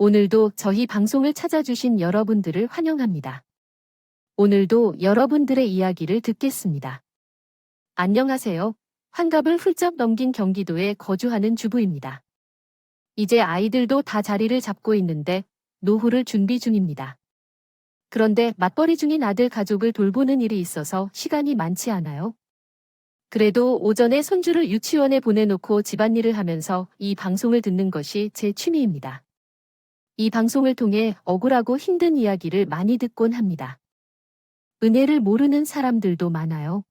오늘도 저희 방송을 찾아주신 여러분들을 환영합니다. 오늘도 여러분들의 이야기를 듣겠습니다. 안녕하세요. 환갑을 훌쩍 넘긴 경기도에 거주하는 주부입니다. 이제 아이들도 다 자리를 잡고 있는데 노후를 준비 중입니다. 그런데 맞벌이 중인 아들 가족을 돌보는 일이 있어서 시간이 많지 않아요. 그래도 오전에 손주를 유치원에 보내놓고 집안일을 하면서 이 방송을 듣는 것이 제 취미입니다. 이 방송을 통해 억울하고 힘든 이야기를 많이 듣곤 합니다. 은혜를 모르는 사람들도 많아요.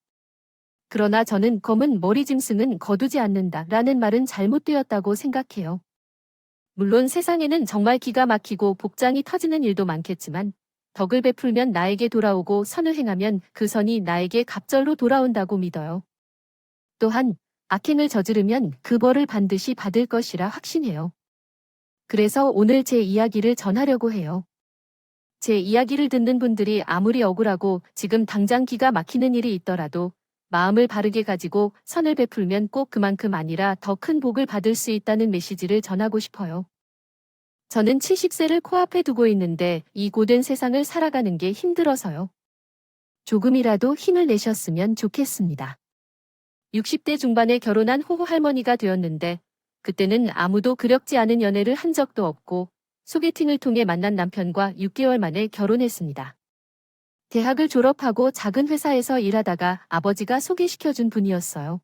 그러나 저는 검은 머리 짐승은 거두지 않는다라는 말은 잘못되었다고 생각해요. 물론 세상에는 정말 기가 막히고 복장이 터지는 일도 많겠지만 덕을 베풀면 나에게 돌아오고 선을 행하면 그 선이 나에게 갑절로 돌아온다고 믿어요. 또한 악행을 저지르면 그 벌을 반드시 받을 것이라 확신해요. 그래서 오늘 제 이야기를 전하려고 해요. 제 이야기를 듣는 분들이 아무리 억울하고 지금 당장 기가 막히는 일이 있더라도 마음을 바르게 가지고 선을 베풀면 꼭 그만큼 아니라 더 큰 복을 받을 수 있다는 메시지를 전하고 싶어요. 저는 70세를 코앞에 두고 있는데 이 고된 세상을 살아가는 게 힘들어서요. 조금이라도 힘을 내셨으면 좋겠습니다. 60대 중반에 결혼한 호호 할머니가 되었는데 그때는 아무도 그럭지 않은 연애를 한 적도 없고 소개팅을 통해 만난 남편과 6개월 만에 결혼했습니다. 대학을 졸업하고 작은 회사에서 일하다가 아버지가 소개시켜준 분이었어요.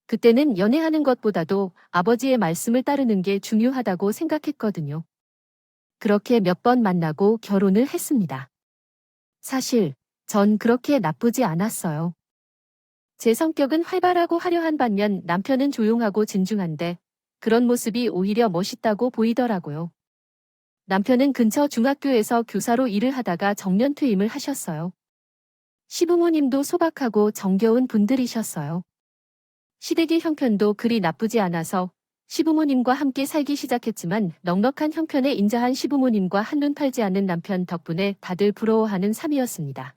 그때는 연애하는 것보다도 아버지의 말씀을 따르는 게 중요하다고 생각했거든요. 그렇게 몇 번 만나고 결혼을 했습니다. 사실 전 그렇게 나쁘지 않았어요. 제 성격은 활발하고 화려한 반면 남편은 조용하고 진중한데 그런 모습이 오히려 멋있다고 보이더라고요. 남편은 근처 중학교에서 교사로 일을 하다가 정년 퇴임을 하셨어요. 시부모님도 소박하고 정겨운 분들이셨어요. 시댁의 형편도 그리 나쁘지 않아서 시부모님과 함께 살기 시작했지만 넉넉한 형편에 인자한 시부모님과 한눈 팔지 않는 남편 덕분에 다들 부러워하는 삶이었습니다.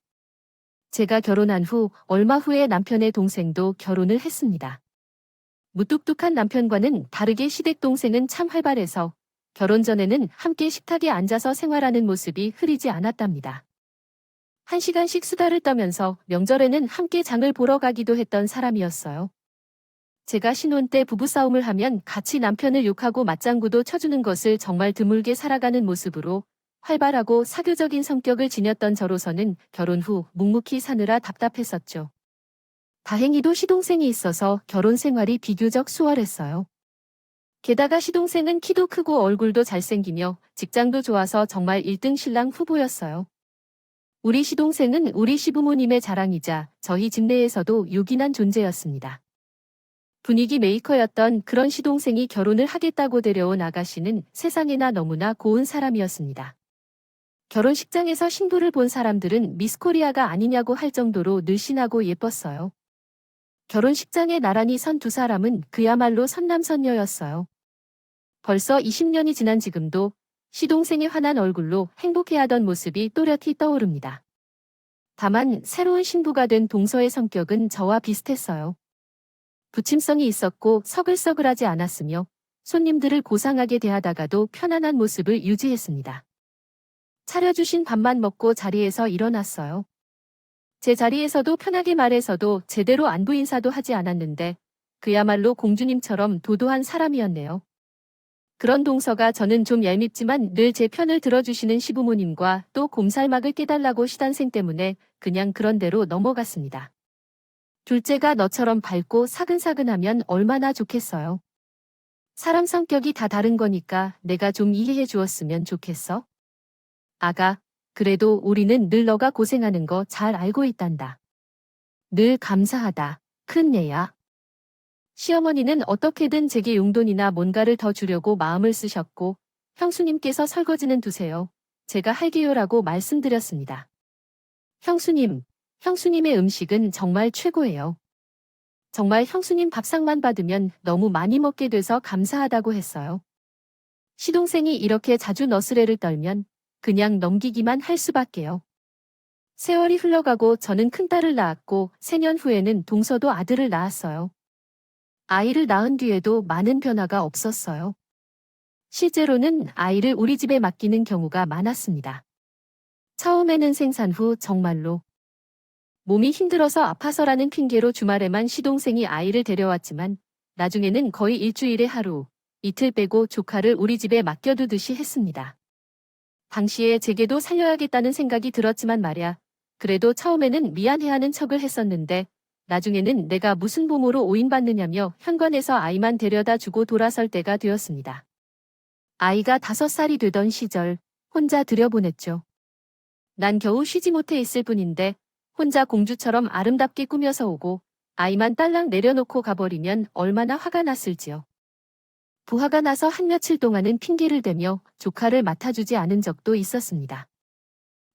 제가 결혼한 후 얼마 후에 남편의 동생도 결혼을 했습니다. 무뚝뚝한 남편과는 다르게 시댁 동생은 참 활발해서 결혼 전에는 함께 식탁에 앉아서 생활하는 모습이 흐리지 않았답니다. 1시간씩 수다를 떠면서 명절에는 함께 장을 보러 가기도 했던 사람이었어요. 제가 신혼 때 부부싸움을 하면 같이 남편을 욕하고 맞장구도 쳐주는 것을 정말 드물게 살아가는 모습으로 활발하고 사교적인 성격을 지녔던 저로서는 결혼 후 묵묵히 사느라 답답했었죠. 다행히도 시동생이 있어서 결혼 생활이 비교적 수월했어요. 게다가 시동생은 키도 크고 얼굴도 잘생기며 직장도 좋아서 정말 1등 신랑 후보였어요. 우리 시동생은 우리 시부모님의 자랑이자 저희 집 내에서도 요긴한 존재였습니다. 분위기 메이커였던 그런 시동생이 결혼을 하겠다고 데려온 아가씨는 세상에나 너무나 고운 사람이었습니다. 결혼식장에서 신부를 본 사람들은 미스코리아가 아니냐고 할 정도로 늘씬하고 예뻤어요. 결혼식장에 나란히 선 두 사람은 그야말로 선남선녀였어요. 벌써 20년이 지난 지금도 시동생의 환한 얼굴로 행복해하던 모습이 또렷이 떠오릅니다. 다만 새로운 신부가 된 동서의 성격은 저와 비슷했어요. 부침성이 있었고 서글서글하지 않았으며 손님들을 고상하게 대하다가도 편안한 모습을 유지했습니다. 차려주신 밥만 먹고 자리에서 일어났어요. 제 자리에서도 편하게 말해서도 제대로 안부 인사도 하지 않았는데 그야말로 공주님처럼 도도한 사람이었네요. 그런 동서가 저는 좀 얄밉지만 늘 제 편을 들어주시는 시부모님과 또 곰살막을 깨달라고 시단생 때문에 그냥 그런 대로 넘어갔습니다. 둘째가 너처럼 밝고 사근사근하면 얼마나 좋겠어요. 사람 성격이 다 다른 거니까 내가 좀 이해해 주었으면 좋겠어. 아가, 그래도 우리는 늘 너가 고생하는 거 잘 알고 있단다. 늘 감사하다. 큰애야. 시어머니는 어떻게든 제게 용돈이나 뭔가를 더 주려고 마음을 쓰셨고 형수님께서 설거지는 두세요. 제가 할게요라고 말씀드렸습니다. 형수님의 음식은 정말 최고예요. 정말 형수님 밥상만 받으면 너무 많이 먹게 돼서 감사하다고 했어요. 시동생이 이렇게 자주 너스레를 떨면 그냥 넘기기만 할 수밖에요. 세월이 흘러가고 저는 큰딸을 낳았고 3년 후에는 동서도 아들을 낳았어요. 아이를 낳은 뒤에도 많은 변화가 없었어요. 실제로는 아이를 우리 집에 맡기는 경우가 많았습니다. 처음에는 생산 후 정말로 몸이 힘들어서 아파서라는 핑계로 주말에만 시동생이 아이를 데려왔지만 나중에는 거의 일주일에 하루, 이틀 빼고 조카를 우리 집에 맡겨두듯이 했습니다. 당시에 제게도 살려야겠다는 생각이 들었지만 말야, 그래도 처음에는 미안해하는 척을 했었는데 나중에는 내가 무슨 부모로 오인받느냐며 현관에서 아이만 데려다 주고 돌아설 때가 되었습니다. 아이가 5살이 되던 시절 혼자 들여보냈죠. 난 겨우 쉬지 못해 있을 뿐인데 혼자 공주처럼 아름답게 꾸며서 오고 아이만 딸랑 내려놓고 가버리면 얼마나 화가 났을지요. 부하가 나서 한 며칠 동안은 핑계를 대며 조카를 맡아주지 않은 적도 있었습니다.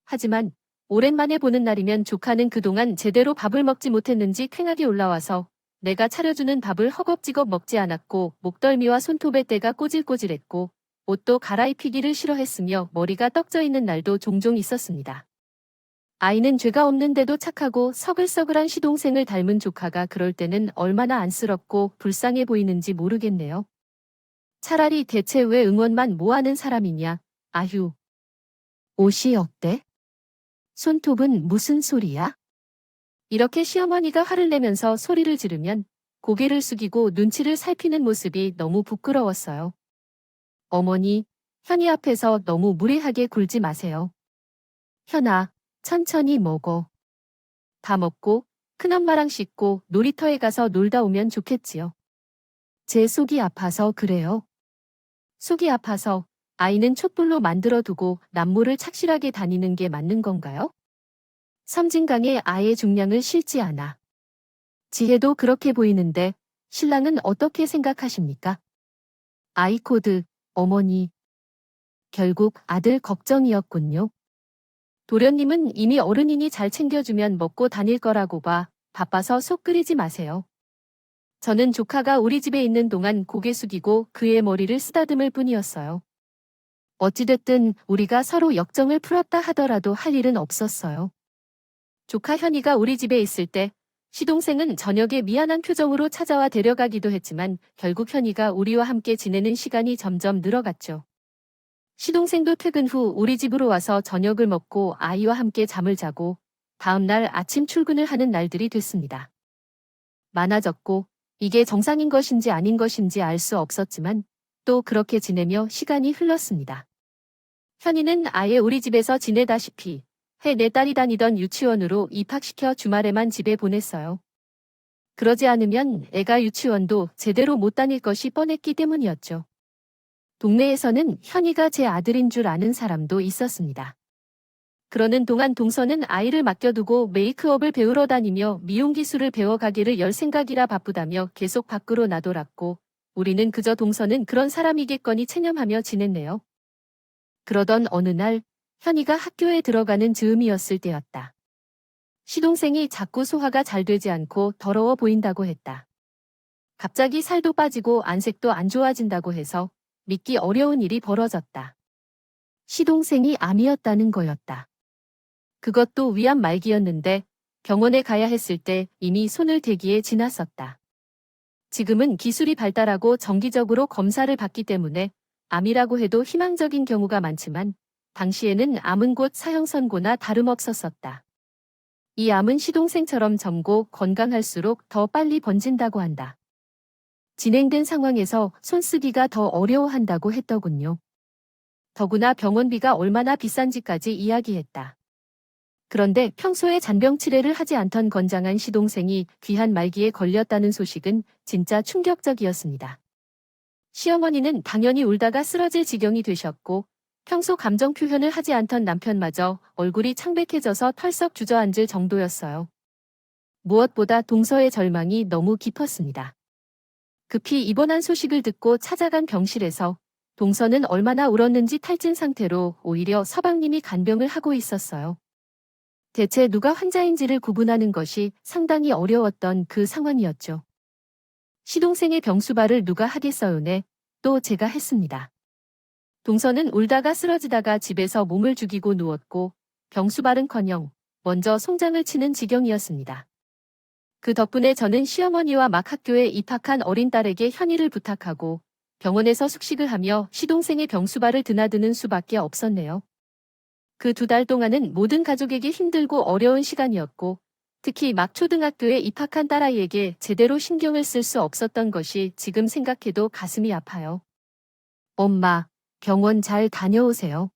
하지만 오랜만에 보는 날이면 조카는 그동안 제대로 밥을 먹지 못했는지 퀭하게 올라와서 내가 차려주는 밥을 허겁지겁 먹지 않았고 목덜미와 손톱에 때가 꼬질꼬질했고 옷도 갈아입히기를 싫어했으며 머리가 떡져 있는 날도 종종 있었습니다. 아이는 죄가 없는데도 착하고 서글서글한 시동생을 닮은 조카가 그럴 때는 얼마나 안쓰럽고 불쌍해 보이는지 모르겠네요. 차라리 대체 왜 응원만 모아는 사람이냐. 아휴. 옷이 어때? 손톱은 무슨 소리야? 이렇게 시어머니가 화를 내면서 소리를 지르면 고개를 숙이고 눈치를 살피는 모습이 너무 부끄러웠어요. 어머니, 현이 앞에서 너무 무례하게 굴지 마세요. 현아, 천천히 먹어. 다 먹고 큰엄마랑 씻고 놀이터에 가서 놀다 오면 좋겠지요. 제 속이 아파서 그래요. 속이 아파서 아이는 촛불로 만들어두고 남모를 착실하게 다니는 게 맞는 건가요? 섬진강에 아이의 중량을 실지 않아. 지혜도 그렇게 보이는데 신랑은 어떻게 생각하십니까? 아이 코드, 어머니. 결국 아들 걱정이었군요. 도련님은 이미 어른이니 잘 챙겨주면 먹고 다닐 거라고 봐. 바빠서 속 끓이지 마세요. 저는 조카가 우리 집에 있는 동안 고개 숙이고 그의 머리를 쓰다듬을 뿐이었어요. 어찌됐든 우리가 서로 역정을 풀었다 하더라도 할 일은 없었어요. 조카 현이가 우리 집에 있을 때 시동생은 저녁에 미안한 표정으로 찾아와 데려가기도 했지만 결국 현이가 우리와 함께 지내는 시간이 점점 늘어갔죠. 시동생도 퇴근 후 우리 집으로 와서 저녁을 먹고 아이와 함께 잠을 자고 다음 날 아침 출근을 하는 날들이 됐습니다. 많아졌고 이게 정상인 것인지 아닌 것인지 알 수 없었지만 또 그렇게 지내며 시간이 흘렀습니다. 현이는 아예 우리 집에서 지내다시피 해 내 딸이 다니던 유치원으로 입학시켜 주말에만 집에 보냈어요. 그러지 않으면 애가 유치원도 제대로 못 다닐 것이 뻔했기 때문이었죠. 동네에서는 현이가 제 아들인 줄 아는 사람도 있었습니다. 그러는 동안 동서는 아이를 맡겨두고 메이크업을 배우러 다니며 미용 기술을 배워가기를 열 생각이라 바쁘다며 계속 밖으로 나돌았고 우리는 그저 동서는 그런 사람이겠거니 체념하며 지냈네요. 그러던 어느 날 현이가 학교에 들어가는 즈음이었을 때였다. 시동생이 자꾸 소화가 잘 되지 않고 더러워 보인다고 했다. 갑자기 살도 빠지고 안색도 안 좋아진다고 해서 믿기 어려운 일이 벌어졌다. 시동생이 암이었다는 거였다. 그것도 위암 말기였는데 병원에 가야 했을 때 이미 손을 대기에 지났었다. 지금은 기술이 발달하고 정기적으로 검사를 받기 때문에 암이라고 해도 희망적인 경우가 많지만 당시에는 암은 곧 사형선고나 다름없었었다. 이 암은 시동생처럼 젊고 건강할수록 더 빨리 번진다고 한다. 진행된 상황에서 손쓰기가 더 어려워한다고 했더군요. 더구나 병원비가 얼마나 비싼지까지 이야기했다. 그런데 평소에 잔병 치레를 하지 않던 건장한 시동생이 귀한 말기에 걸렸다는 소식은 진짜 충격적이었습니다. 시어머니는 당연히 울다가 쓰러질 지경이 되셨고 평소 감정 표현을 하지 않던 남편마저 얼굴이 창백해져서 털썩 주저앉을 정도였어요. 무엇보다 동서의 절망이 너무 깊었습니다. 급히 입원한 소식을 듣고 찾아간 병실에서 동서는 얼마나 울었는지 탈진 상태로 오히려 서방님이 간병을 하고 있었어요. 대체 누가 환자인지를 구분하는 것이 상당히 어려웠던 그 상황이었죠. 시동생의 병수발을 누가 하겠어요네. 또 제가 했습니다. 동서는 울다가 쓰러지다가 집에서 몸을 죽이고 누웠고 병수발은커녕 먼저 송장을 치는 지경이었습니다. 그 덕분에 저는 시어머니와 막 학교에 입학한 어린 딸에게 현이를 부탁하고 병원에서 숙식을 하며 시동생의 병수발을 드나드는 수밖에 없었네요. 그 2달 동안은 모든 가족에게 힘들고 어려운 시간이었고, 특히 막 초등학교에 입학한 딸아이에게 제대로 신경을 쓸 수 없었던 것이 지금 생각해도 가슴이 아파요. 엄마, 병원 잘 다녀오세요.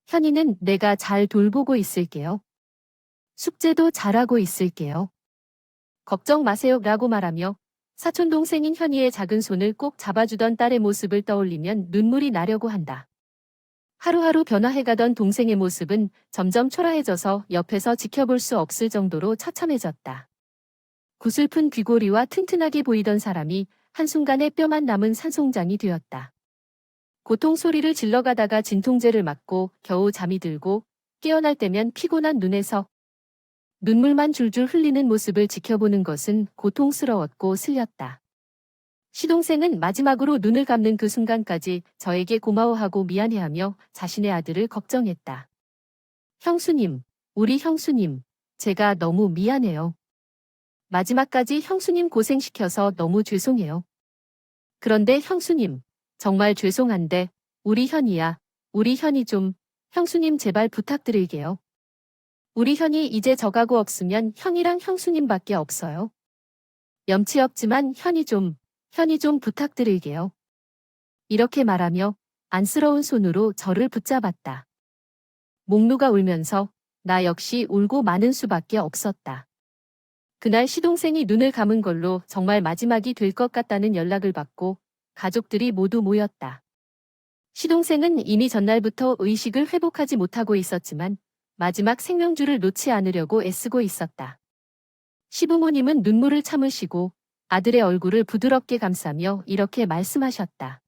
현이는 내가 잘 돌보고 있을게요. 숙제도 잘하고 있을게요. 걱정 마세요 라고 말하며 사촌 동생인 현이의 작은 손을 꼭 잡아주던 딸의 모습을 떠올리면 눈물이 나려고 한다. 하루하루 변화해가던 동생의 모습은 점점 초라해져서 옆에서 지켜볼 수 없을 정도로 처참해졌다. 구슬픈 귀고리와 튼튼하게 보이던 사람이 한순간에 뼈만 남은 산송장이 되었다. 고통 소리를 질러가다가 진통제를 맞고 겨우 잠이 들고 깨어날 때면 피곤한 눈에서 눈물만 줄줄 흘리는 모습을 지켜보는 것은 고통스러웠고 슬렸다. 시동생은 마지막으로 눈을 감는 그 순간까지 저에게 고마워하고 미안해하며 자신의 아들을 걱정했다. 형수님, 우리 형수님, 제가 너무 미안해요. 마지막까지 형수님 고생시켜서 너무 죄송해요. 그런데 형수님, 정말 죄송한데 우리 현이야, 우리 현이 좀 형수님 제발 부탁드릴게요. 우리 현이 이제 저가고 없으면 형이랑 형수님밖에 없어요. 염치 없지만 현이 좀 부탁드릴게요. 이렇게 말하며 안쓰러운 손으로 저를 붙잡았다. 목누가 울면서 나 역시 울고 마는 수밖에 없었다. 그날 시동생이 눈을 감은 걸로 정말 마지막이 될 것 같다는 연락을 받고 가족들이 모두 모였다. 시동생은 이미 전날부터 의식을 회복하지 못하고 있었지만 마지막 생명줄을 놓지 않으려고 애쓰고 있었다. 시부모님은 눈물을 참으시고 아들의 얼굴을 부드럽게 감싸며 이렇게 말씀하셨다.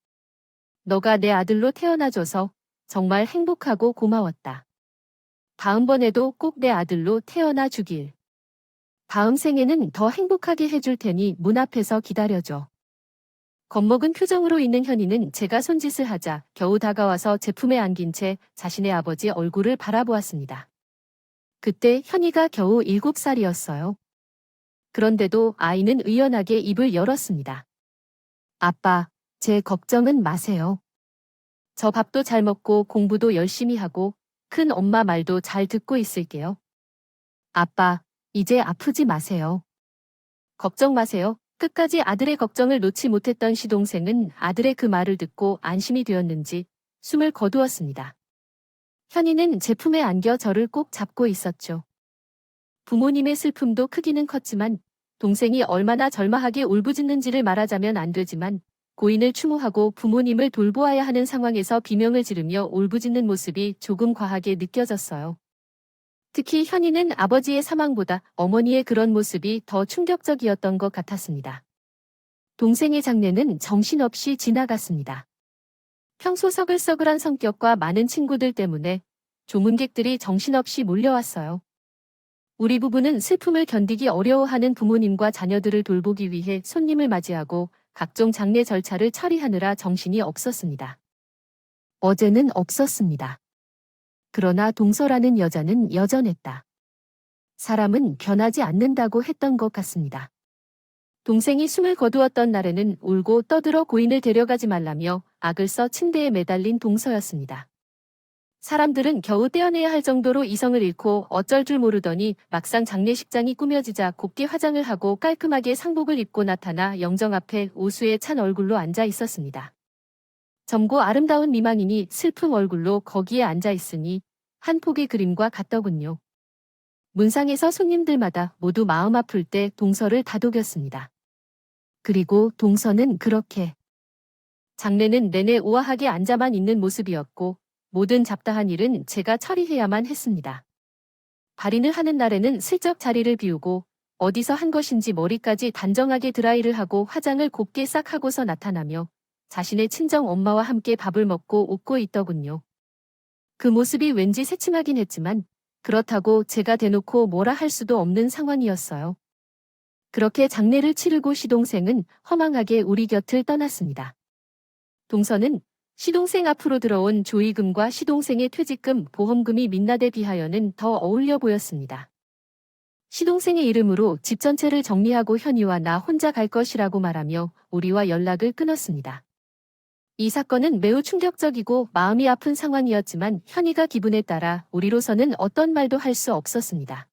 너가 내 아들로 태어나줘서 정말 행복하고 고마웠다. 다음번에도 꼭 내 아들로 태어나 주길. 다음 생에는 더 행복하게 해줄 테니 문 앞에서 기다려줘. 겁먹은 표정으로 있는 현이는 제가 손짓을 하자 겨우 다가와서 제 품에 안긴 채 자신의 아버지 얼굴을 바라보았습니다. 그때 현이가 겨우 7살이었어요. 그런데도 아이는 의연하게 입을 열었습니다. 아빠, 제 걱정은 마세요. 저 밥도 잘 먹고 공부도 열심히 하고 큰 엄마 말도 잘 듣고 있을게요. 아빠, 이제 아프지 마세요. 걱정 마세요. 끝까지 아들의 걱정을 놓지 못했던 시동생은 아들의 그 말을 듣고 안심이 되었는지 숨을 거두었습니다. 현이는 제 품에 안겨 저를 꼭 잡고 있었죠. 부모님의 슬픔도 크기는 컸지만 동생이 얼마나 절망하게 울부짖는지를 말하자면 안 되지만 고인을 추모하고 부모님을 돌보아야 하는 상황에서 비명을 지르며 울부짖는 모습이 조금 과하게 느껴졌어요. 특히 현이는 아버지의 사망보다 어머니의 그런 모습이 더 충격적이었던 것 같았습니다. 동생의 장례는 정신없이 지나갔습니다. 평소 서글서글한 성격과 많은 친구들 때문에 조문객들이 정신없이 몰려왔어요. 우리 부부는 슬픔을 견디기 어려워하는 부모님과 자녀들을 돌보기 위해 손님을 맞이하고 각종 장례 절차를 처리하느라 정신이 없었습니다. 어제는 없었습니다. 그러나 동서라는 여자는 여전했다. 사람은 변하지 않는다고 했던 것 같습니다. 동생이 숨을 거두었던 날에는 울고 떠들어 고인을 데려가지 말라며 악을 써 침대에 매달린 동서였습니다. 사람들은 겨우 떼어내야 할 정도로 이성을 잃고 어쩔 줄 모르더니 막상 장례식장이 꾸며지자 곱게 화장을 하고 깔끔하게 상복을 입고 나타나 영정 앞에 우수에 찬 얼굴로 앉아 있었습니다. 젊고 아름다운 미망인이 슬픈 얼굴로 거기에 앉아 있으니 한 폭의 그림과 같더군요. 문상에서 손님들마다 모두 마음 아플 때 동서를 다독였습니다. 그리고 동서는 그렇게 장례는 내내 우아하게 앉아만 있는 모습이었고 모든 잡다한 일은 제가 처리해야만 했습니다. 발인을 하는 날에는 슬쩍 자리를 비우고 어디서 한 것인지 머리까지 단정하게 드라이를 하고 화장을 곱게 싹 하고서 나타나며 자신의 친정 엄마와 함께 밥을 먹고 웃고 있더군요. 그 모습이 왠지 새침하긴 했지만 그렇다고 제가 대놓고 뭐라 할 수도 없는 상황이었어요. 그렇게 장례를 치르고 시동생은 허망하게 우리 곁을 떠났습니다. 동서는 시동생 앞으로 들어온 조의금과 시동생의 퇴직금, 보험금이 민낯에 비하여는 더 어울려 보였습니다. 시동생의 이름으로 집 전체를 정리하고 현이와 나 혼자 갈 것이라고 말하며 우리와 연락을 끊었습니다. 이 사건은 매우 충격적이고 마음이 아픈 상황이었지만 현이가 기분에 따라 우리로서는 어떤 말도 할 수 없었습니다.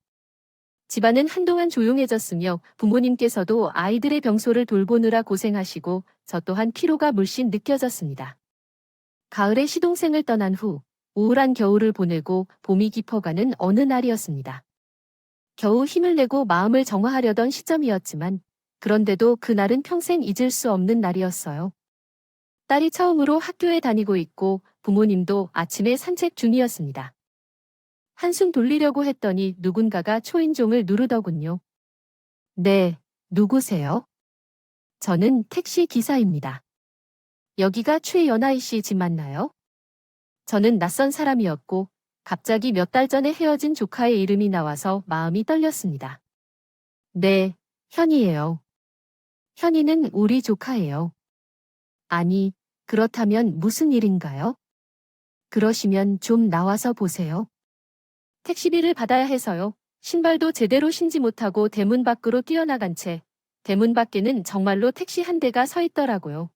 집안은 한동안 조용해졌으며 부모님께서도 아이들의 병소를 돌보느라 고생하시고 저 또한 피로가 물씬 느껴졌습니다. 가을에 시동생을 떠난 후 우울한 겨울을 보내고 봄이 깊어가는 어느 날이었습니다. 겨우 힘을 내고 마음을 정화하려던 시점이었지만 그런데도 그날은 평생 잊을 수 없는 날이었어요. 딸이 처음으로 학교에 다니고 있고 부모님도 아침에 산책 중이었습니다. 한숨 돌리려고 했더니 누군가가 초인종을 누르더군요. 네, 누구세요? 저는 택시 기사입니다. 여기가 최연아이 씨 집 맞나요? 저는 낯선 사람이었고 갑자기 몇 달 전에 헤어진 조카의 이름이 나와서 마음이 떨렸습니다. 네, 현이에요. 현이는 우리 조카예요. 아니, 그렇다면 무슨 일인가요? 그러시면 좀 나와서 보세요. 택시비를 받아야 해서요. 신발도 제대로 신지 못하고 대문 밖으로 뛰어나간 채 대문 밖에는 정말로 택시 한 대가 서 있더라고요.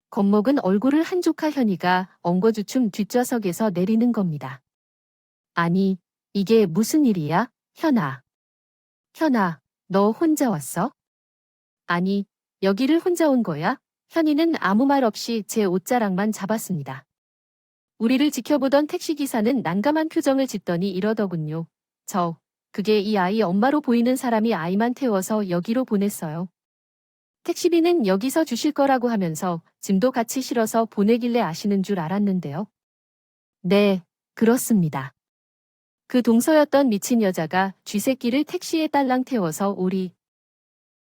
겁먹은 얼굴을 한 조카 현이가 엉거주춤 뒷좌석에서 내리는 겁니다. 아니, 이게 무슨 일이야, 현아? 현아, 너 혼자 왔어? 아니, 여기를 혼자 온 거야? 현이는 아무 말 없이 제 옷자락만 잡았습니다. 우리를 지켜보던 택시기사는 난감한 표정을 짓더니 이러더군요. 그게 이 아이 엄마로 보이는 사람이 아이만 태워서 여기로 보냈어요. 택시비는 여기서 주실 거라고 하면서 짐도 같이 실어서 보내길래 아시는 줄 알았는데요. 네, 그렇습니다. 그 동서였던 미친 여자가 쥐새끼를 택시에 딸랑 태워서 우리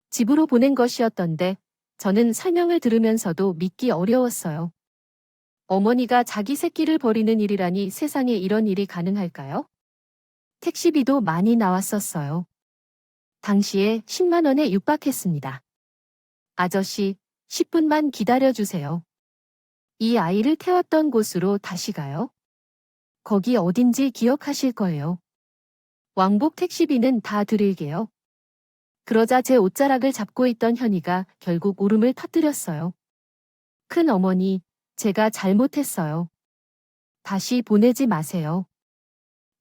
집으로 보낸 것이었던데 저는 설명을 들으면서도 믿기 어려웠어요. 어머니가 자기 새끼를 버리는 일이라니 세상에 이런 일이 가능할까요? 택시비도 많이 나왔었어요. 당시에 10만 원에 육박했습니다. 아저씨, 10분만 기다려주세요. 이 아이를 태웠던 곳으로 다시 가요. 거기 어딘지 기억하실 거예요. 왕복 택시비는 다 드릴게요. 그러자 제 옷자락을 잡고 있던 현이가 결국 울음을 터뜨렸어요. 큰 어머니, 제가 잘못했어요. 다시 보내지 마세요.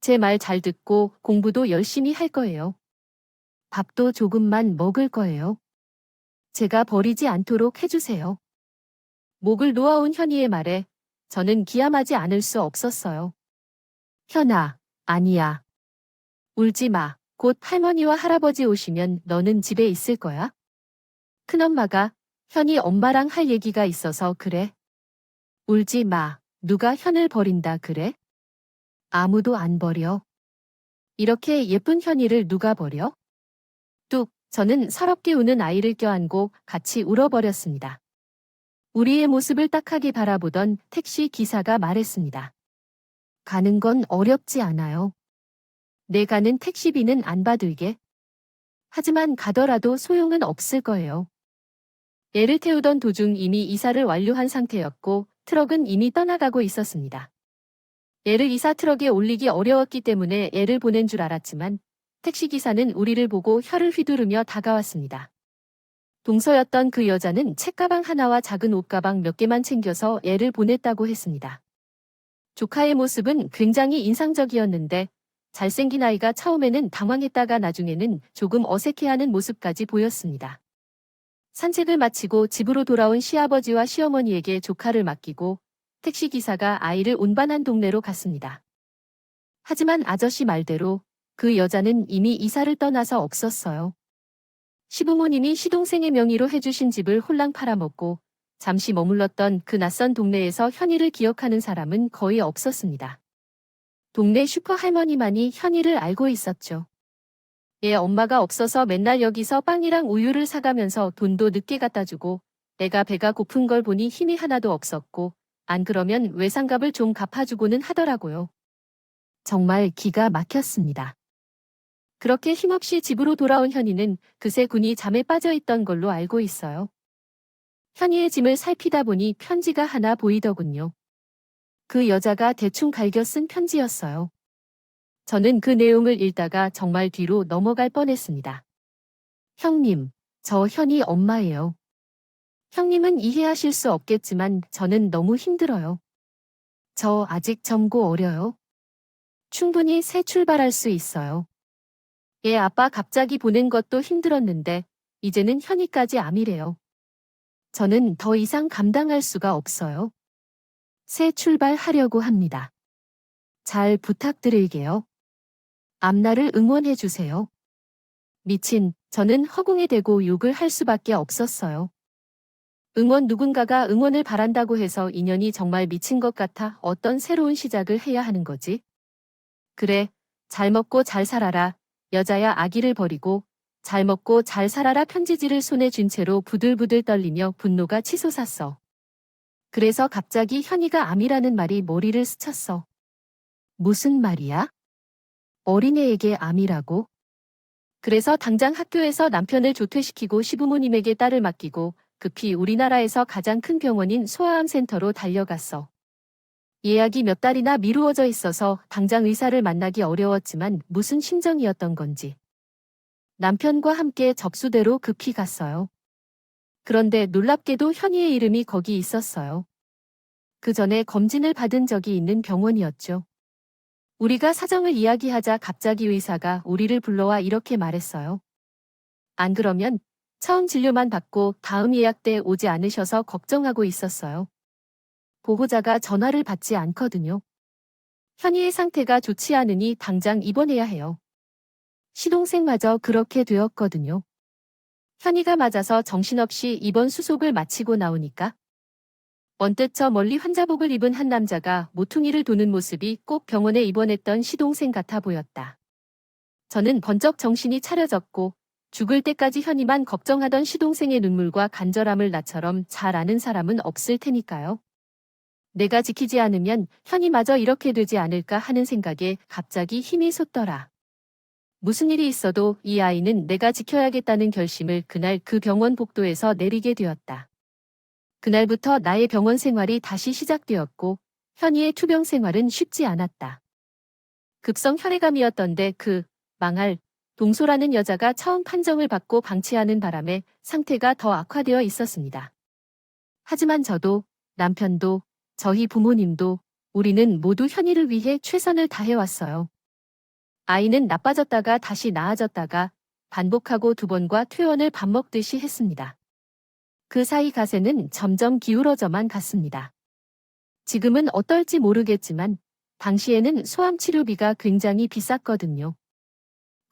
제 말 잘 듣고 공부도 열심히 할 거예요. 밥도 조금만 먹을 거예요. 제가 버리지 않도록 해주세요. 목을 놓아온 현이의 말에 저는 기함하지 않을 수 없었어요. 현아, 아니야. 울지 마. 곧 할머니와 할아버지 오시면 너는 집에 있을 거야. 큰엄마가 현이 엄마랑 할 얘기가 있어서 그래. 울지 마. 누가 현을 버린다 그래? 아무도 안 버려. 이렇게 예쁜 현이를 누가 버려? 뚝, 저는 서럽게 우는 아이를 껴안고 같이 울어버렸습니다. 우리의 모습을 딱하게 바라보던 택시 기사가 말했습니다. 가는 건 어렵지 않아요. 내 가는 택시비는 안 받을게. 하지만 가더라도 소용은 없을 거예요. 애를 태우던 도중 이미 이사를 완료한 상태였고 트럭은 이미 떠나가고 있었습니다. 애를 이사 트럭에 올리기 어려웠기 때문에 애를 보낸 줄 알았지만 택시기사는 우리를 보고 혀를 휘두르며 다가왔습니다. 동서였던 그 여자는 책가방 하나와 작은 옷가방 몇 개만 챙겨서 애를 보냈다고 했습니다. 조카의 모습은 굉장히 인상적이었는데 잘생긴 아이가 처음에는 당황했다가 나중에는 조금 어색해하는 모습까지 보였습니다. 산책을 마치고 집으로 돌아온 시아버지와 시어머니에게 조카를 맡기고 택시기사가 아이를 운반한 동네로 갔습니다. 하지만 아저씨 말대로 그 여자는 이미 이사를 떠나서 없었어요. 시부모님이 시동생의 명의로 해주신 집을 홀랑 팔아먹고 잠시 머물렀던 그 낯선 동네에서 현이를 기억하는 사람은 거의 없었습니다. 동네 슈퍼 할머니만이 현이를 알고 있었죠. 얘 엄마가 없어서 맨날 여기서 빵이랑 우유를 사가면서 돈도 늦게 갖다 주고 내가 배가 고픈 걸 보니 힘이 하나도 없었고 안 그러면 외상값을 좀 갚아주고는 하더라고요. 정말 기가 막혔습니다. 그렇게 힘없이 집으로 돌아온 현이는 그새 군이 잠에 빠져있던 걸로 알고 있어요. 현이의 짐을 살피다 보니 편지가 하나 보이더군요. 그 여자가 대충 갈겨 쓴 편지였어요. 저는 그 내용을 읽다가 정말 뒤로 넘어갈 뻔했습니다. 형님, 저 현이 엄마예요. 형님은 이해하실 수 없겠지만 저는 너무 힘들어요. 저 아직 젊고 어려요. 충분히 새 출발할 수 있어요. 얘 아빠 갑자기 보낸 것도 힘들었는데 이제는 현이까지 암이래요. 저는 더 이상 감당할 수가 없어요. 새 출발하려고 합니다. 잘 부탁드릴게요. 앞날을 응원해 주세요. 미친, 저는 허공에 대고 욕을 할 수밖에 없었어요. 누군가가 응원을 바란다고 해서 인연이 정말 미친 것 같아 어떤 새로운 시작을 해야 하는 거지? 그래, 잘 먹고 잘 살아라. 여자야 아기를 버리고 잘 먹고 잘 살아라 편지지를 손에 쥔 채로 부들부들 떨리며 분노가 치솟았어. 그래서 갑자기 현이가 암이라는 말이 머리를 스쳤어. 무슨 말이야? 어린애에게 암이라고? 그래서 당장 학교에서 남편을 조퇴시키고 시부모님에게 딸을 맡기고 급히 우리나라에서 가장 큰 병원인 소아암센터로 달려갔어. 예약이 몇 달이나 미루어져 있어서 당장 의사를 만나기 어려웠지만 무슨 심정이었던 건지. 남편과 함께 접수대로 급히 갔어요. 그런데 놀랍게도 현이의 이름이 거기 있었어요. 그 전에 검진을 받은 적이 있는 병원이었죠. 우리가 사정을 이야기하자 갑자기 의사가 우리를 불러와 이렇게 말했어요. 안 그러면 처음 진료만 받고 다음 예약 때 오지 않으셔서 걱정하고 있었어요. 보호자가 전화를 받지 않거든요. 현이의 상태가 좋지 않으니 당장 입원해야 해요. 시동생마저 그렇게 되었거든요. 현이가 맞아서 정신없이 입원 수속을 마치고 나오니까 언뜻 저 멀리 환자복을 입은 한 남자가 모퉁이를 도는 모습이 꼭 병원에 입원했던 시동생 같아 보였다. 저는 번쩍 정신이 차려졌고 죽을 때까지 현이만 걱정하던 시동생의 눈물과 간절함을 나처럼 잘 아는 사람은 없을 테니까요. 내가 지키지 않으면 현이마저 이렇게 되지 않을까 하는 생각에 갑자기 힘이 솟더라. 무슨 일이 있어도 이 아이는 내가 지켜야겠다는 결심을 그날 그 병원 복도에서 내리게 되었다. 그날부터 나의 병원 생활이 다시 시작되었고 현이의 투병 생활은 쉽지 않았다. 급성 혈액암이었던데 그 망할 동소라는 여자가 처음 판정을 받고 방치하는 바람에 상태가 더 악화되어 있었습니다. 하지만 저도 남편도 저희 부모님도 우리는 모두 현이를 위해 최선을 다해왔어요. 아이는 나빠졌다가 다시 나아졌다가 반복하고 2번과 퇴원을 밥 먹듯이 했습니다. 그 사이 가세는 점점 기울어져만 갔습니다. 지금은 어떨지 모르겠지만 당시에는 소암 치료비가 굉장히 비쌌거든요.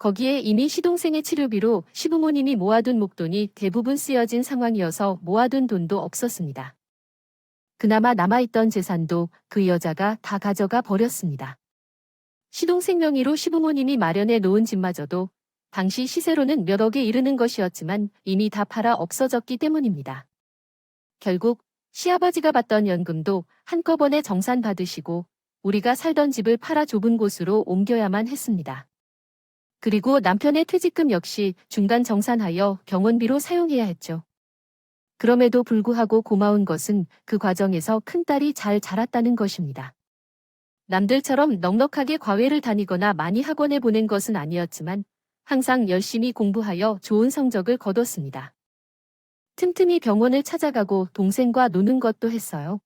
거기에 이미 시동생의 치료비로 시부모님이 모아둔 목돈이 대부분 쓰여진 상황이어서 모아둔 돈도 없었습니다. 그나마 남아있던 재산도 그 여자가 다 가져가 버렸습니다. 시동생 명의로 시부모님이 마련해 놓은 집마저도 당시 시세로는 몇 억에 이르는 것이었지만 이미 다 팔아 없어졌기 때문입니다. 결국 시아버지가 받던 연금도 한꺼번에 정산받으시고 우리가 살던 집을 팔아 좁은 곳으로 옮겨야만 했습니다. 그리고 남편의 퇴직금 역시 중간 정산하여 병원비로 사용해야 했죠. 그럼에도 불구하고 고마운 것은 그 과정에서 큰딸이 잘 자랐다는 것입니다. 남들처럼 넉넉하게 과외를 다니거나 많이 학원에 보낸 것은 아니었지만 항상 열심히 공부하여 좋은 성적을 거뒀습니다. 틈틈이 병원을 찾아가고 동생과 노는 것도 했어요.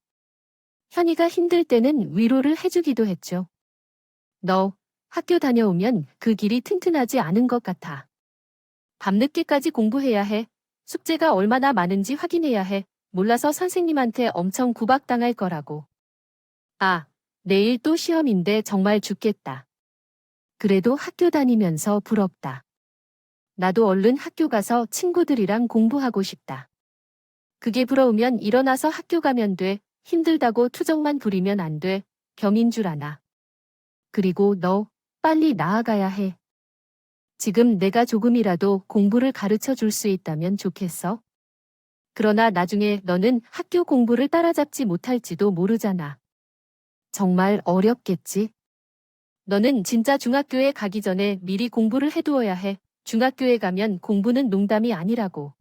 현이가 힘들 때는 위로를 해주기도 했죠. 너 학교 다녀오면 그 길이 튼튼하지 않은 것 같아. 밤늦게까지 공부해야 해. 숙제가 얼마나 많은지 확인해야 해. 몰라서 선생님한테 엄청 구박당할 거라고. 아, 내일 또 시험인데 정말 죽겠다. 그래도 학교 다니면서 부럽다. 나도 얼른 학교 가서 친구들이랑 공부하고 싶다. 그게 부러우면 일어나서 학교 가면 돼. 힘들다고 투정만 부리면 안 돼. 병인 줄 아나. 그리고 너 빨리 나아가야 해. 지금 내가 조금이라도 공부를 가르쳐 줄 수 있다면 좋겠어. 그러나 나중에 너는 학교 공부를 따라잡지 못할지도 모르잖아. 정말 어렵겠지? 너는 진짜 중학교에 가기 전에 미리 공부를 해두어야 해. 중학교에 가면 공부는 농담이 아니라고.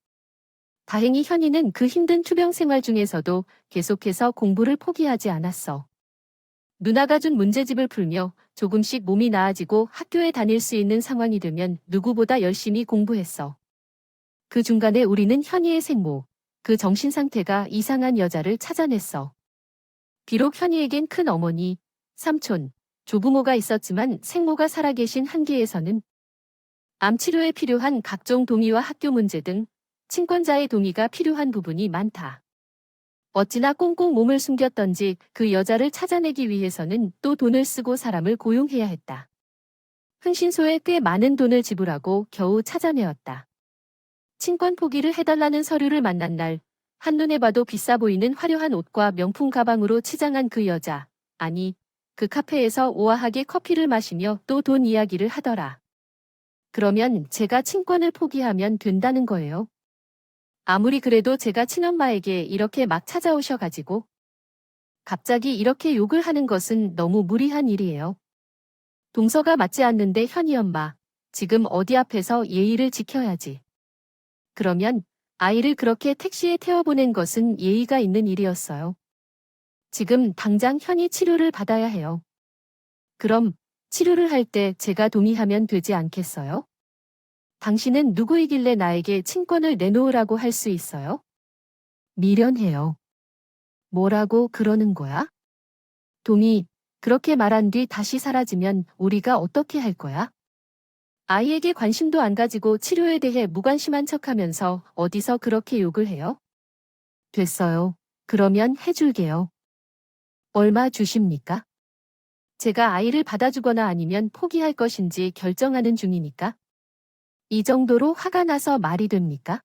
다행히 현이는 그 힘든 투병 생활 중에서도 계속해서 공부를 포기하지 않았어. 누나가 준 문제집을 풀며 조금씩 몸이 나아지고 학교에 다닐 수 있는 상황이 되면 누구보다 열심히 공부했어. 그 중간에 우리는 현이의 생모, 그 정신 상태가 이상한 여자를 찾아냈어. 비록 현이에겐 큰 어머니, 삼촌, 조부모가 있었지만 생모가 살아계신 한계에서는 암 치료에 필요한 각종 동의와 학교 문제 등 친권자의 동의가 필요한 부분이 많다. 어찌나 꽁꽁 몸을 숨겼던지 그 여자를 찾아내기 위해서는 또 돈을 쓰고 사람을 고용해야 했다. 흥신소에 꽤 많은 돈을 지불하고 겨우 찾아내었다. 친권 포기를 해달라는 서류를 만난 날, 한눈에 봐도 비싸 보이는 화려한 옷과 명품 가방으로 치장한 그 여자, 아니, 그 카페에서 우아하게 커피를 마시며 또 돈 이야기를 하더라. 그러면 제가 친권을 포기하면 된다는 거예요. 아무리 그래도 제가 친엄마에게 이렇게 막 찾아오셔가지고 갑자기 이렇게 욕을 하는 것은 너무 무리한 일이에요. 동서가 맞지 않는데 현이 엄마, 지금 어디 앞에서 예의를 지켜야지. 그러면 아이를 그렇게 택시에 태워보낸 것은 예의가 있는 일이었어요. 지금 당장 현이 치료를 받아야 해요. 그럼 치료를 할 때 제가 동의하면 되지 않겠어요? 당신은 누구이길래 나에게 친권을 내놓으라고 할 수 있어요? 미련해요. 뭐라고 그러는 거야? 동의, 그렇게 말한 뒤 다시 사라지면 우리가 어떻게 할 거야? 아이에게 관심도 안 가지고 치료에 대해 무관심한 척하면서 어디서 그렇게 욕을 해요? 됐어요. 그러면 해줄게요. 얼마 주십니까? 제가 아이를 받아주거나 아니면 포기할 것인지 결정하는 중이니까. 이 정도로 화가 나서 말이 됩니까?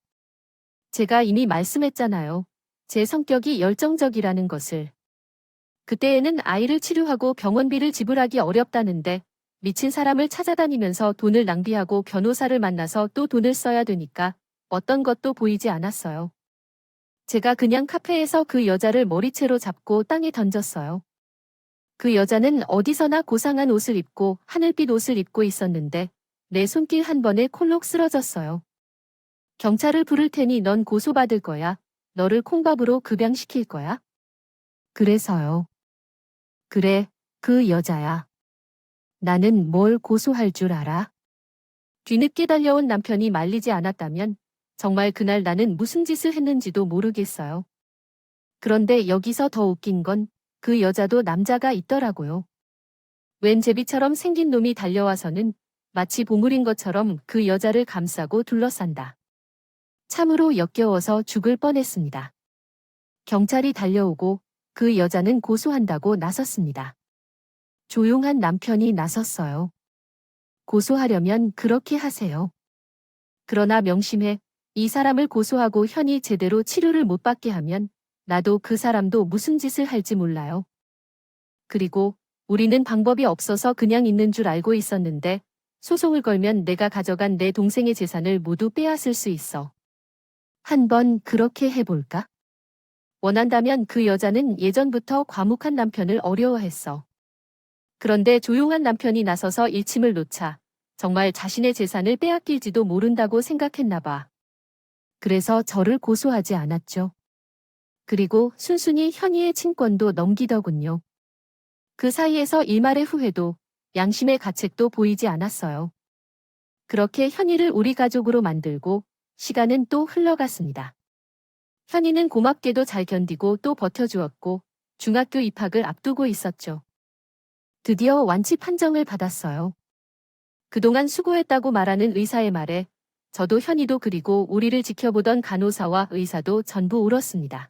제가 이미 말씀했잖아요. 제 성격이 열정적이라는 것을. 그때에는 아이를 치료하고 병원비를 지불하기 어렵다는데 미친 사람을 찾아다니면서 돈을 낭비하고 변호사를 만나서 또 돈을 써야 되니까 어떤 것도 보이지 않았어요. 제가 그냥 카페에서 그 여자를 머리채로 잡고 땅에 던졌어요. 그 여자는 어디서나 고상한 옷을 입고 하늘빛 옷을 입고 있었는데 내 손길 한 번에 콜록 쓰러졌어요. 경찰을 부를 테니 넌 고소받을 거야. 너를 콩밥으로 급양시킬 거야. 그래서요. 그래, 그 여자야. 나는 뭘 고소할 줄 알아? 뒤늦게 달려온 남편이 말리지 않았다면 정말 그날 나는 무슨 짓을 했는지도 모르겠어요. 그런데 여기서 더 웃긴 건 그 여자도 남자가 있더라고요. 웬 제비처럼 생긴 놈이 달려와서는 마치 보물인 것처럼 그 여자를 감싸고 둘러싼다. 참으로 역겨워서 죽을 뻔했습니다. 경찰이 달려오고 그 여자는 고소한다고 나섰습니다. 조용한 남편이 나섰어요. 고소하려면 그렇게 하세요. 그러나 명심해, 이 사람을 고소하고 현이 제대로 치료를 못 받게 하면 나도 그 사람도 무슨 짓을 할지 몰라요. 그리고 우리는 방법이 없어서 그냥 있는 줄 알고 있었는데 소송을 걸면 내가 가져간 내 동생의 재산을 모두 빼앗을 수 있어. 한번 그렇게 해볼까? 원한다면 그 여자는 예전부터 과묵한 남편을 어려워했어. 그런데 조용한 남편이 나서서 일침을 놓자 정말 자신의 재산을 빼앗길지도 모른다고 생각했나 봐. 그래서 저를 고소하지 않았죠. 그리고 순순히 현이의 친권도 넘기더군요. 그 사이에서 일말의 후회도 양심의 가책도 보이지 않았어요. 그렇게 현이를 우리 가족으로 만들고 시간은 또 흘러갔습니다. 현이는 고맙게도 잘 견디고 또 버텨주었고 중학교 입학을 앞두고 있었죠. 드디어 완치 판정을 받았어요. 그동안 수고했다고 말하는 의사의 말에 저도 현이도 그리고 우리를 지켜보던 간호사와 의사도 전부 울었습니다.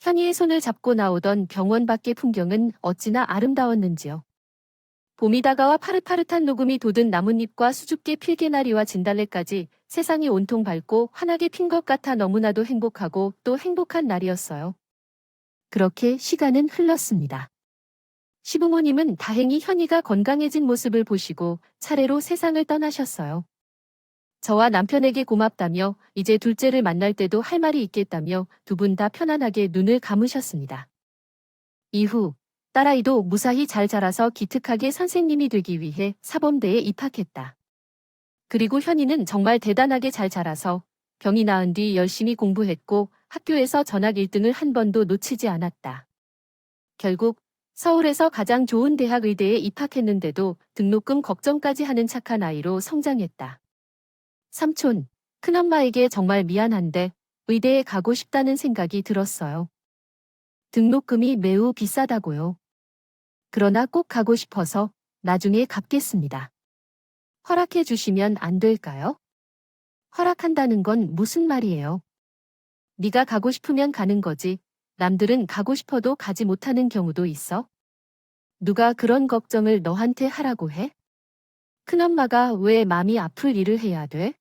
현이의 손을 잡고 나오던 병원 밖의 풍경은 어찌나 아름다웠는지요. 봄이 다가와 파릇파릇한 녹음이 돋은 나뭇잎과 수줍게 필개나리와 진달래까지 세상이 온통 밝고 환하게 핀 것 같아 너무나도 행복하고 또 행복한 날이었어요. 그렇게 시간은 흘렀습니다. 시부모님은 다행히 현이가 건강해진 모습을 보시고 차례로 세상을 떠나셨어요. 저와 남편에게 고맙다며 이제 둘째를 만날 때도 할 말이 있겠다며 두 분 다 편안하게 눈을 감으셨습니다. 이후 딸아이도 무사히 잘 자라서 기특하게 선생님이 되기 위해 사범대에 입학했다. 그리고 현이는 정말 대단하게 잘 자라서 병이 나은 뒤 열심히 공부했고 학교에서 전학 1등을 한 번도 놓치지 않았다. 결국 서울에서 가장 좋은 대학 의대에 입학했는데도 등록금 걱정까지 하는 착한 아이로 성장했다. 삼촌, 큰엄마에게 정말 미안한데 의대에 가고 싶다는 생각이 들었어요. 등록금이 매우 비싸다고요. 그러나 꼭 가고 싶어서 나중에 갚겠습니다. 허락해 주시면 안 될까요? 허락한다는 건 무슨 말이에요? 네가 가고 싶으면 가는 거지. 남들은 가고 싶어도 가지 못하는 경우도 있어? 누가 그런 걱정을 너한테 하라고 해? 큰엄마가 왜 마음이 아플 일을 해야 돼?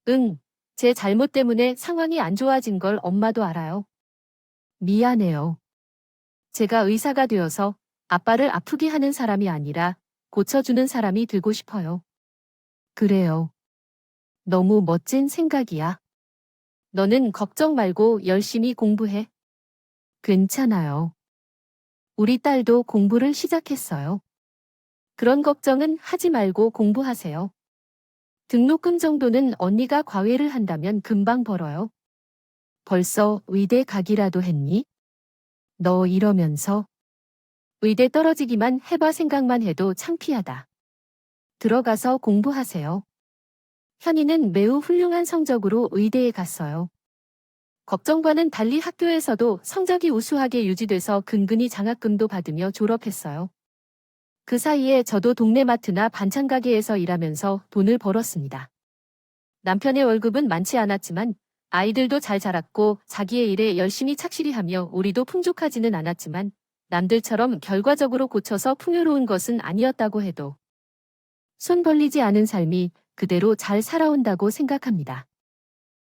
응, 제 잘못 때문에 상황이 안 좋아진 걸 엄마도 알아요. 미안해요. 제가 의사가 되어서 아빠를 아프게 하는 사람이 아니라 고쳐주는 사람이 되고 싶어요. 그래요. 너무 멋진 생각이야. 너는 걱정 말고 열심히 공부해. 괜찮아요. 우리 딸도 공부를 시작했어요. 그런 걱정은 하지 말고 공부하세요. 등록금 정도는 언니가 과외를 한다면 금방 벌어요. 벌써 의대 가기라도 했니? 너 이러면서 의대 떨어지기만 해봐 생각만 해도 창피하다. 들어가서 공부하세요. 현이는 매우 훌륭한 성적으로 의대에 갔어요. 걱정과는 달리 학교에서도 성적이 우수하게 유지돼서 근근히 장학금도 받으며 졸업했어요. 그 사이에 저도 동네 마트나 반찬 가게에서 일하면서 돈을 벌었습니다. 남편의 월급은 많지 않았지만 아이들도 잘 자랐고 자기의 일에 열심히 착실히 하며 우리도 풍족하지는 않았지만 남들처럼 결과적으로 고쳐서 풍요로운 것은 아니었다고 해도 손 벌리지 않은 삶이 그대로 잘 살아온다고 생각합니다.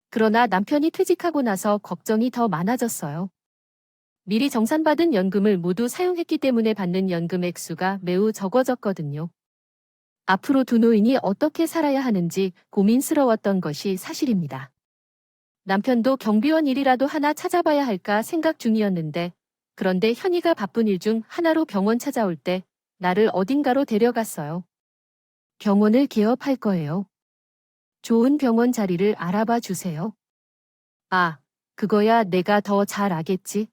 그러나 남편이 퇴직하고 나서 걱정이 더 많아졌어요. 미리 정산받은 연금을 모두 사용했기 때문에 받는 연금 액수가 매우 적어졌거든요. 앞으로 두 노인이 어떻게 살아야 하는지 고민스러웠던 것이 사실입니다. 남편도 경비원 일이라도 하나 찾아봐야 할까 생각 중이었는데, 그런데 현이가 바쁜 일 중 하나로 병원 찾아올 때 나를 어딘가로 데려갔어요. 병원을 개업할 거예요. 좋은 병원 자리를 알아봐 주세요. 아, 그거야 내가 더 잘 알겠지.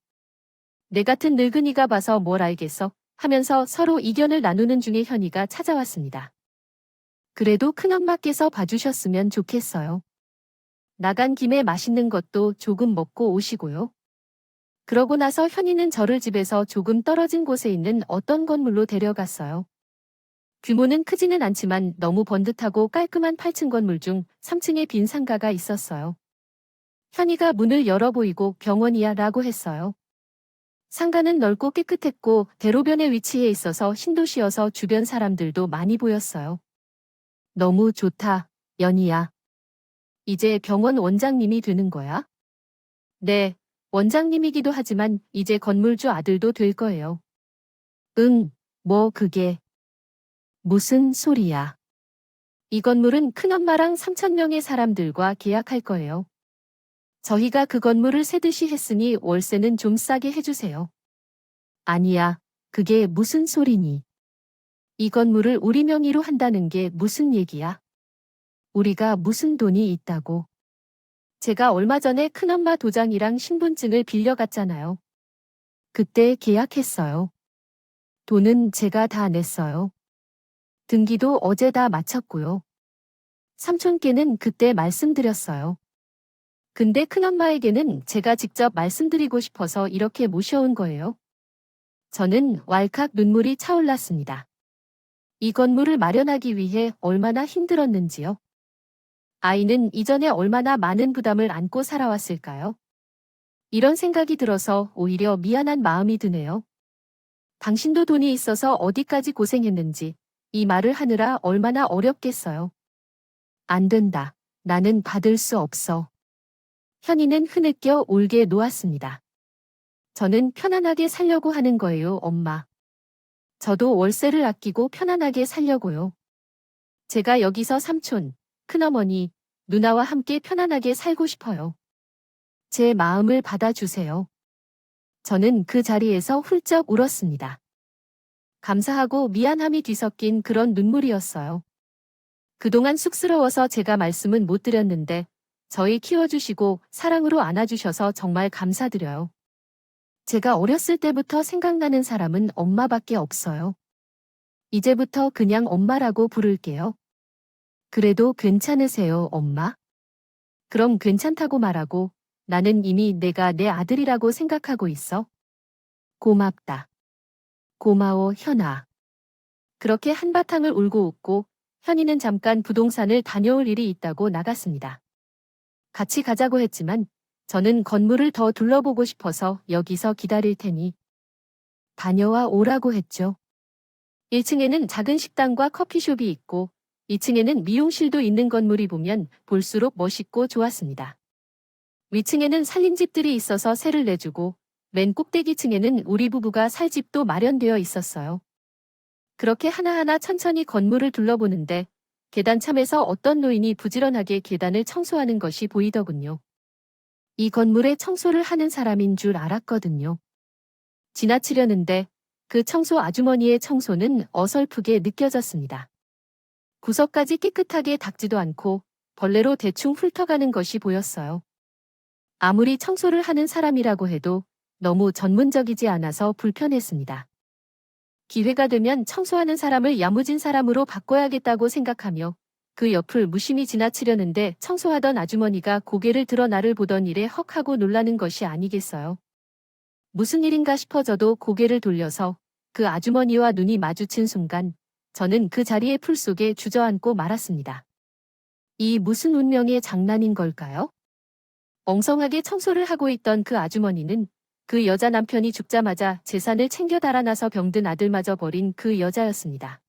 내 같은 늙은이가 봐서 뭘 알겠어 하면서 서로 이견을 나누는 중에 현이가 찾아왔습니다. 그래도 큰엄마께서 봐주셨으면 좋겠어요. 나간 김에 맛있는 것도 조금 먹고 오시고요. 그러고 나서 현이는 저를 집에서 조금 떨어진 곳에 있는 어떤 건물로 데려갔어요. 규모는 크지는 않지만 너무 번듯하고 깔끔한 8층 건물 중 3층에 빈 상가가 있었어요. 현이가 문을 열어 보이고 병원이야 라고 했어요. 상가는 넓고 깨끗했고 대로변에 위치해 있어서 신도시여서 주변 사람들도 많이 보였어요. 너무 좋다, 연희야. 이제 병원 원장님이 되는 거야? 네, 원장님이기도 하지만 이제 건물주 아들도 될 거예요. 응, 뭐 그게 무슨 소리야. 이 건물은 큰엄마랑 3,000명의 사람들과 계약할 거예요. 저희가 그 건물을 세듯이 했으니 월세는 좀 싸게 해주세요. 아니야, 그게 무슨 소리니? 이 건물을 우리 명의로 한다는 게 무슨 얘기야? 우리가 무슨 돈이 있다고? 제가 얼마 전에 큰엄마 도장이랑 신분증을 빌려갔잖아요. 그때 계약했어요. 돈은 제가 다 냈어요. 등기도 어제 다 마쳤고요. 삼촌께는 그때 말씀드렸어요. 근데 큰엄마에게는 제가 직접 말씀드리고 싶어서 이렇게 모셔온 거예요. 저는 왈칵 눈물이 차올랐습니다. 이 건물을 마련하기 위해 얼마나 힘들었는지요. 아이는 이전에 얼마나 많은 부담을 안고 살아왔을까요? 이런 생각이 들어서 오히려 미안한 마음이 드네요. 당신도 돈이 있어서 어디까지 고생했는지 이 말을 하느라 얼마나 어렵겠어요. 안 된다. 나는 받을 수 없어. 현이는 흐느껴 울게 놓았습니다. 저는 편안하게 살려고 하는 거예요, 엄마. 저도 월세를 아끼고 편안하게 살려고요. 제가 여기서 삼촌, 큰어머니, 누나와 함께 편안하게 살고 싶어요. 제 마음을 받아주세요. 저는 그 자리에서 훌쩍 울었습니다. 감사하고 미안함이 뒤섞인 그런 눈물이었어요. 그동안 쑥스러워서 제가 말씀은 못 드렸는데 저희 키워주시고 사랑으로 안아주셔서 정말 감사드려요. 제가 어렸을 때부터 생각나는 사람은 엄마밖에 없어요. 이제부터 그냥 엄마라고 부를게요. 그래도 괜찮으세요, 엄마? 그럼 괜찮다고 말하고 나는 이미 내가 내 아들이라고 생각하고 있어. 고맙다. 고마워, 현아. 그렇게 한바탕을 울고 웃고 현이는 잠깐 부동산을 다녀올 일이 있다고 나갔습니다. 같이 가자고 했지만 저는 건물을 더 둘러보고 싶어서 여기서 기다릴 테니 다녀와 오라고 했죠. 1층에는 작은 식당과 커피숍이 있고 2층에는 미용실도 있는 건물이 보면 볼수록 멋있고 좋았습니다. 위층에는 살림집들이 있어서 세를 내주고 맨 꼭대기층에는 우리 부부가 살 집도 마련되어 있었어요. 그렇게 하나하나 천천히 건물을 둘러보는데 계단참에서 어떤 노인이 부지런하게 계단을 청소하는 것이 보이더군요. 이 건물에 청소를 하는 사람인 줄 알았거든요. 지나치려는데 그 청소 아주머니의 청소는 어설프게 느껴졌습니다. 구석까지 깨끗하게 닦지도 않고 벌레로 대충 훑어가는 것이 보였어요. 아무리 청소를 하는 사람이라고 해도 너무 전문적이지 않아서 불편했습니다. 기회가 되면 청소하는 사람을 야무진 사람으로 바꿔야겠다고 생각하며 그 옆을 무심히 지나치려는데 청소하던 아주머니가 고개를 들어 나를 보던 일에 헉 하고 놀라는 것이 아니겠어요. 무슨 일인가 싶어져도 고개를 돌려서 그 아주머니와 눈이 마주친 순간 저는 그 자리의 풀 속에 주저앉고 말았습니다. 이 무슨 운명의 장난인 걸까요? 엉성하게 청소를 하고 있던 그 아주머니는 그 여자 남편이 죽자마자 재산을 챙겨 달아나서 병든 아들마저 버린 그 여자였습니다.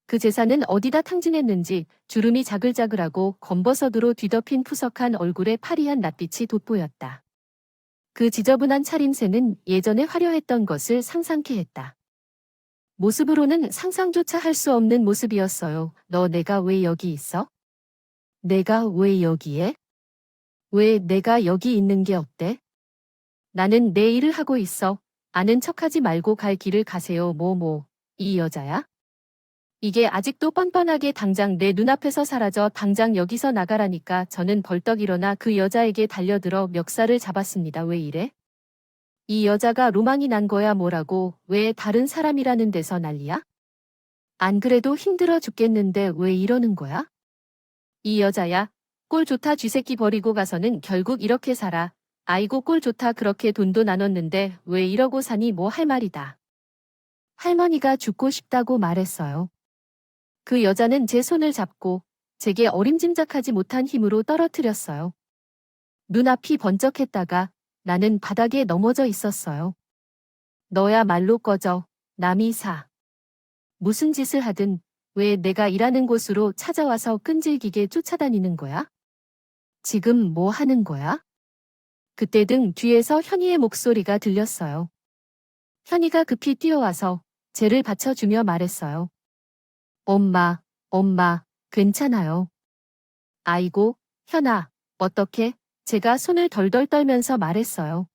그 재산은 어디다 탕진했는지 주름이 자글자글하고 검버섯으로 뒤덮인 푸석한 얼굴에 파리한 낯빛이 돋보였다. 그 지저분한 차림새는 예전에 화려했던 것을 상상케 했다. 모습으로는 상상조차 할 수 없는 모습이었어요. 너 내가 왜 여기 있어? 내가 왜 여기에? 왜 내가 여기 있는 게 어때? 나는 내 일을 하고 있어. 아는 척하지 말고 갈 길을 가세요. 이 여자야? 이게 아직도 뻔뻔하게 당장 내 눈앞에서 사라져 당장 여기서 나가라니까 저는 벌떡 일어나 그 여자에게 달려들어 멱살을 잡았습니다. 왜 이래? 이 여자가 로망이 난 거야 뭐라고 왜 다른 사람이라는 데서 난리야? 안 그래도 힘들어 죽겠는데 왜 이러는 거야? 이 여자야. 꼴 좋다 쥐새끼 버리고 가서는 결국 이렇게 살아. 아이고 꼴 좋다 그렇게 돈도 나눴는데 왜 이러고 사니 뭐 할 말이다. 할머니가 죽고 싶다고 말했어요. 그 여자는 제 손을 잡고 제게 어림짐작하지 못한 힘으로 떨어뜨렸어요. 눈앞이 번쩍했다가 나는 바닥에 넘어져 있었어요. 너야말로 꺼져. 남이 사. 무슨 짓을 하든 왜 내가 일하는 곳으로 찾아와서 끈질기게 쫓아다니는 거야? 지금 뭐 하는 거야? 그때 등 뒤에서 현이의 목소리가 들렸어요. 현이가 급히 뛰어와서 쟤를 받쳐주며 말했어요. 엄마, 괜찮아요. 아이고, 현아, 어떻게? 제가 손을 덜덜 떨면서 말했어요.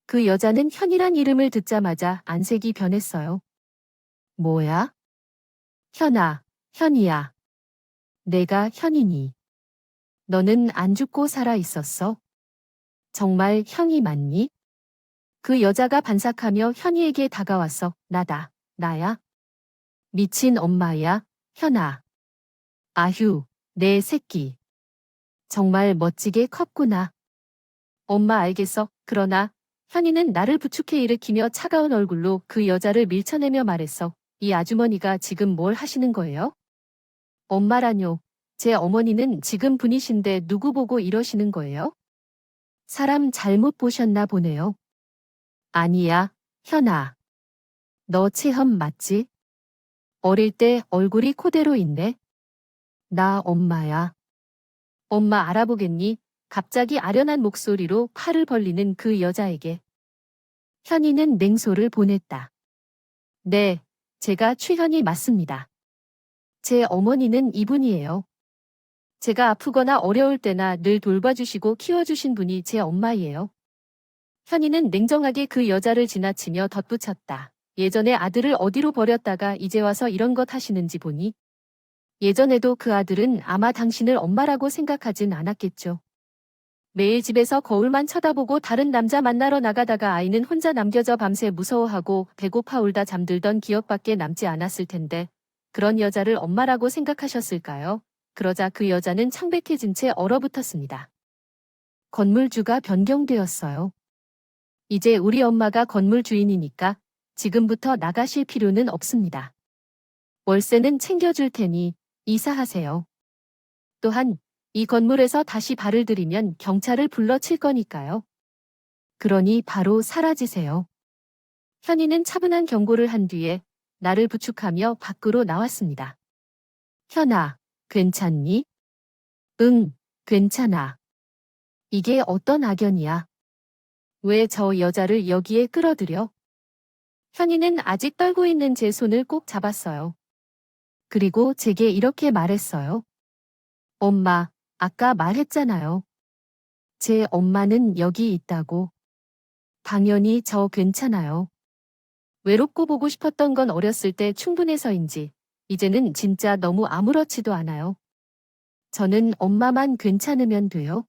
그 여자는 현이란 이름을 듣자마자 안색이 변했어요. 뭐야? 현아, 현이야. 내가 현이니. 너는 안 죽고 살아 있었어? 정말 현이 맞니? 그 여자가 반삭하며 현이에게 다가왔어. 나야. 미친 엄마야, 현아. 아휴, 내 새끼. 정말 멋지게 컸구나. 엄마 알겠어. 그러나 현이는 나를 부축해 일으키며 차가운 얼굴로 그 여자를 밀쳐내며 말했어. 이 아주머니가 지금 뭘 하시는 거예요? 엄마라뇨. 제 어머니는 지금 분이신데 누구 보고 이러시는 거예요? 사람 잘못 보셨나 보네요. 아니야, 현아. 너 체험 맞지? 어릴 때 얼굴이 코대로 있네. 나 엄마야. 엄마 알아보겠니? 갑자기 아련한 목소리로 팔을 벌리는 그 여자에게. 현이는 냉소를 보냈다. 네, 제가 최현이 맞습니다. 제 어머니는 이분이에요. 제가 아프거나 어려울 때나 늘 돌봐주시고 키워주신 분이 제 엄마예요. 현이는 냉정하게 그 여자를 지나치며 덧붙였다. 예전에 아들을 어디로 버렸다가 이제 와서 이런 것 하시는지 보니 예전에도 그 아들은 아마 당신을 엄마라고 생각하진 않았겠죠. 매일 집에서 거울만 쳐다보고 다른 남자 만나러 나가다가 아이는 혼자 남겨져 밤새 무서워하고 배고파 울다 잠들던 기억밖에 남지 않았을 텐데 그런 여자를 엄마라고 생각하셨을까요? 그러자 그 여자는 창백해진 채 얼어붙었습니다. 건물주가 변경되었어요. 이제 우리 엄마가 건물 주인이니까 지금부터 나가실 필요는 없습니다. 월세는 챙겨줄 테니 이사하세요. 또한 이 건물에서 다시 발을 들이면 경찰을 불러칠 거니까요. 그러니 바로 사라지세요. 현이는 차분한 경고를 한 뒤에 나를 부축하며 밖으로 나왔습니다. 현아, 괜찮니? 응, 괜찮아. 이게 어떤 악연이야? 왜 저 여자를 여기에 끌어들여? 현이는 아직 떨고 있는 제 손을 꼭 잡았어요. 그리고 제게 이렇게 말했어요. 엄마, 아까 말했잖아요. 제 엄마는 여기 있다고. 당연히 저 괜찮아요. 외롭고 보고 싶었던 건 어렸을 때 충분해서인지 이제는 진짜 너무 아무렇지도 않아요. 저는 엄마만 괜찮으면 돼요.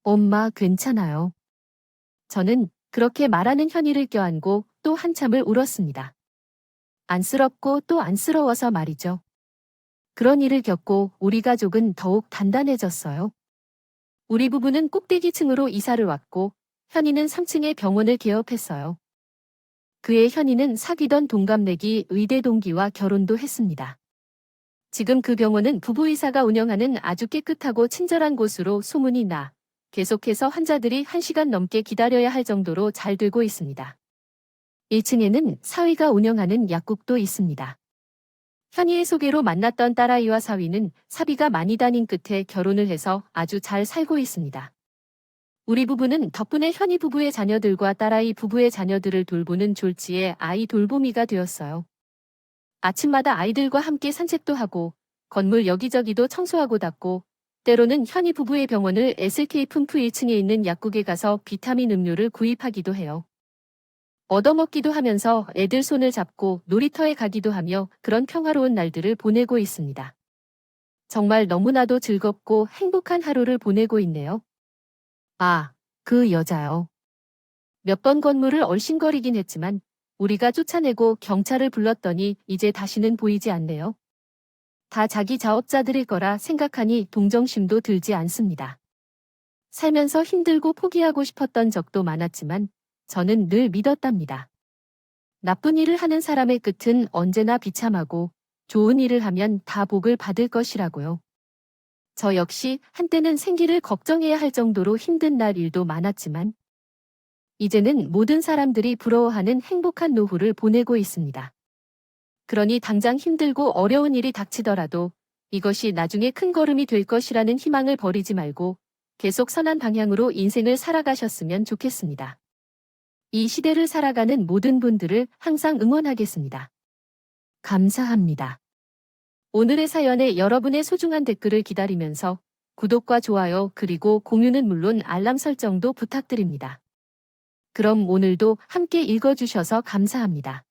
엄마 괜찮아요. 저는 그렇게 말하는 현이를 껴안고 또 한참을 울었습니다. 안쓰럽고 또 안쓰러워서 말이죠. 그런 일을 겪고 우리 가족은 더욱 단단해졌어요. 우리 부부는 꼭대기층으로 이사를 왔고 현이는 3층의 병원을 개업했어요. 그의 현이는 사귀던 동갑내기 의대 동기와 결혼도 했습니다. 지금 그 병원은 부부이사가 운영하는 아주 깨끗하고 친절한 곳으로 소문이 나 계속해서 환자들이 1시간 넘게 기다려야 할 정도로 잘 되고 있습니다. 1층에는 사위가 운영하는 약국도 있습니다. 현이의 소개로 만났던 딸아이와 사위는 사비가 많이 다닌 끝에 결혼을 해서 아주 잘 살고 있습니다. 우리 부부는 덕분에 현이 부부의 자녀들과 딸아이 부부의 자녀들을 돌보는 졸지에 아이 돌보미가 되었어요. 아침마다 아이들과 함께 산책도 하고 건물 여기저기도 청소하고 닦고 때로는 현이 부부의 병원을 SK 품프 1층에 있는 약국에 가서 비타민 음료를 구입하기도 해요. 얻어먹기도 하면서 애들 손을 잡고 놀이터에 가기도 하며 그런 평화로운 날들을 보내고 있습니다. 정말 너무나도 즐겁고 행복한 하루를 보내고 있네요. 아, 그 여자요. 몇 번 건물을 얼씬거리긴 했지만 우리가 쫓아내고 경찰을 불렀더니 이제 다시는 보이지 않네요. 다 자기 자업자들일 거라 생각하니 동정심도 들지 않습니다. 살면서 힘들고 포기하고 싶었던 적도 많았지만 저는 늘 믿었답니다. 나쁜 일을 하는 사람의 끝은 언제나 비참하고 좋은 일을 하면 다 복을 받을 것이라고요. 저 역시 한때는 생기를 걱정해야 할 정도로 힘든 날 일도 많았지만 이제는 모든 사람들이 부러워하는 행복한 노후를 보내고 있습니다. 그러니 당장 힘들고 어려운 일이 닥치더라도 이것이 나중에 큰 걸음이 될 것이라는 희망을 버리지 말고 계속 선한 방향으로 인생을 살아가셨으면 좋겠습니다. 이 시대를 살아가는 모든 분들을 항상 응원하겠습니다. 감사합니다. 오늘의 사연에 여러분의 소중한 댓글을 기다리면서 구독과 좋아요 그리고 공유는 물론 알람 설정도 부탁드립니다. 그럼 오늘도 함께 읽어주셔서 감사합니다.